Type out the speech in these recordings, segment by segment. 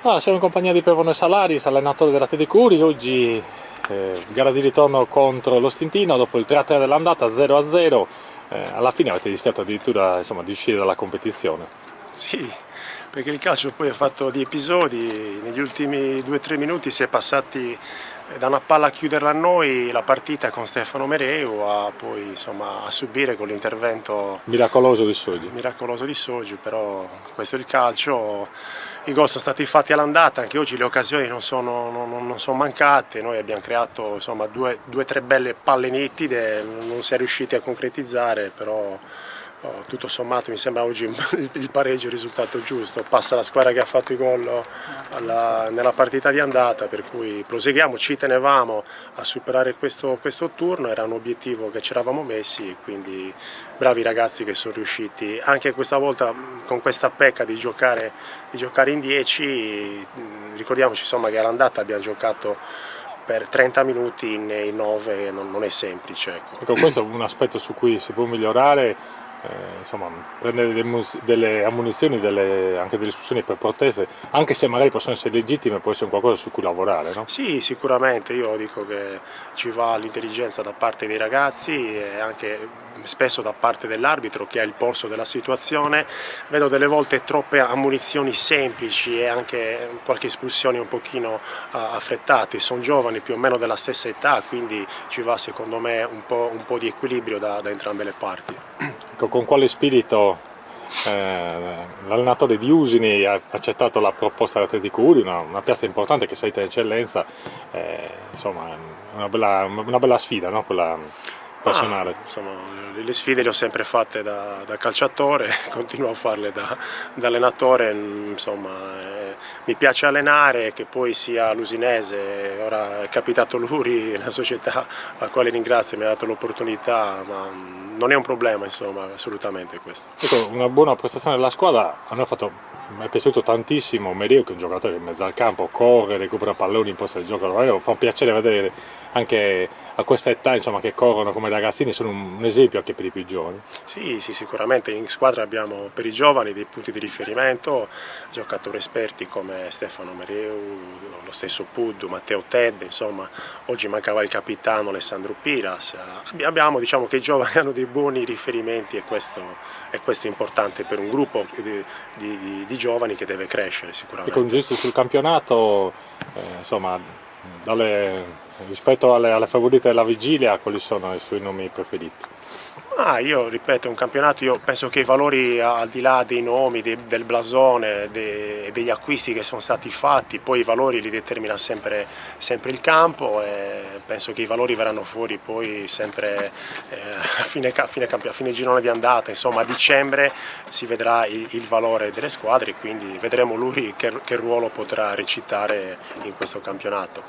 Siamo in compagnia di Pevone Salaris, allenatore della Tede Curi. Oggi gara di ritorno contro lo Stintino dopo il 3-3 dell'andata, 0-0. Alla fine avete rischiato addirittura, insomma, di uscire dalla competizione. Sì, perché il calcio poi è fatto di episodi. Negli ultimi 2-3 minuti si è passati da una palla a chiuderla a noi la partita con Stefano Mereu a poi insomma a subire con l'intervento Miracoloso di Soggi. miracoloso di Soggiu, però questo è il calcio. I gol sono stati fatti all'andata, anche oggi le occasioni non sono mancate, noi abbiamo creato insomma due o tre belle palle nitide, non si è riusciti a concretizzare, però tutto sommato mi sembra oggi il pareggio è il risultato giusto, passa la squadra che ha fatto i gol nella partita di andata, per cui proseguiamo, ci tenevamo a superare questo turno, era un obiettivo che ci eravamo messi, quindi bravi ragazzi che sono riusciti anche questa volta con questa pecca di giocare in 10, ricordiamoci insomma che all'andata abbiamo giocato per 30 minuti in 9, non è semplice. Ecco, questo è un aspetto su cui si può migliorare. Insomma, prendere delle ammunizioni, anche delle discussioni per proteste, anche se magari possono essere legittime, può essere un qualcosa su cui lavorare, no? Sì, sicuramente, io dico che ci va l'intelligenza da parte dei ragazzi e anche spesso da parte dell'arbitro che ha il polso della situazione. Vedo delle volte troppe ammunizioni semplici e anche qualche espulsione un pochino affrettate, sono giovani più o meno della stessa età, quindi ci va secondo me un po' di equilibrio da entrambe le parti. Ecco, con quale spirito l'allenatore di Usini ha accettato la proposta dell'Atletico Curi, una piazza importante che salita in eccellenza, insomma una bella sfida, no? Quella personale. Insomma, le sfide le ho sempre fatte da calciatore, continuo a farle da allenatore, insomma, mi piace allenare, che poi sia l'Usinese, ora è capitato lui, la società a quale ringrazio, mi ha dato l'opportunità, ma non è un problema, insomma, assolutamente questo. Ecco, una buona prestazione della squadra, a noi mi è piaciuto tantissimo Mereu, che è un giocatore in mezzo al campo, corre, recupera palloni, imposta il gioco, fa piacere vedere anche a questa età, insomma, che corrono come ragazzini, sono un esempio anche per i più giovani. Sì, sicuramente in squadra abbiamo per i giovani dei punti di riferimento, giocatori esperti come Stefano Mereu, lo stesso Puddu, Matteo Tedde, insomma oggi mancava il capitano Alessandro Piras, abbiamo, diciamo che i giovani hanno dei buoni riferimenti e questo è importante per un gruppo di giovani che deve crescere sicuramente. Ecco, un giusto sul campionato, insomma, rispetto alle favorite della vigilia, quali sono i suoi nomi preferiti? Io ripeto, è un campionato, io penso che i valori al di là dei nomi, del blasone, degli acquisti che sono stati fatti, poi i valori li determina sempre il campo e penso che i valori verranno fuori poi sempre a fine girone di andata, insomma a dicembre si vedrà il valore delle squadre e quindi vedremo lui che ruolo potrà recitare in questo campionato.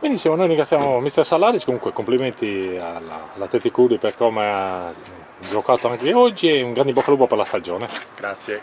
Benissimo, noi ringraziamo Mister Salaris, comunque complimenti all'Atletico Curi per come ha giocato anche oggi e un grande in bocca al lupo per la stagione. Grazie.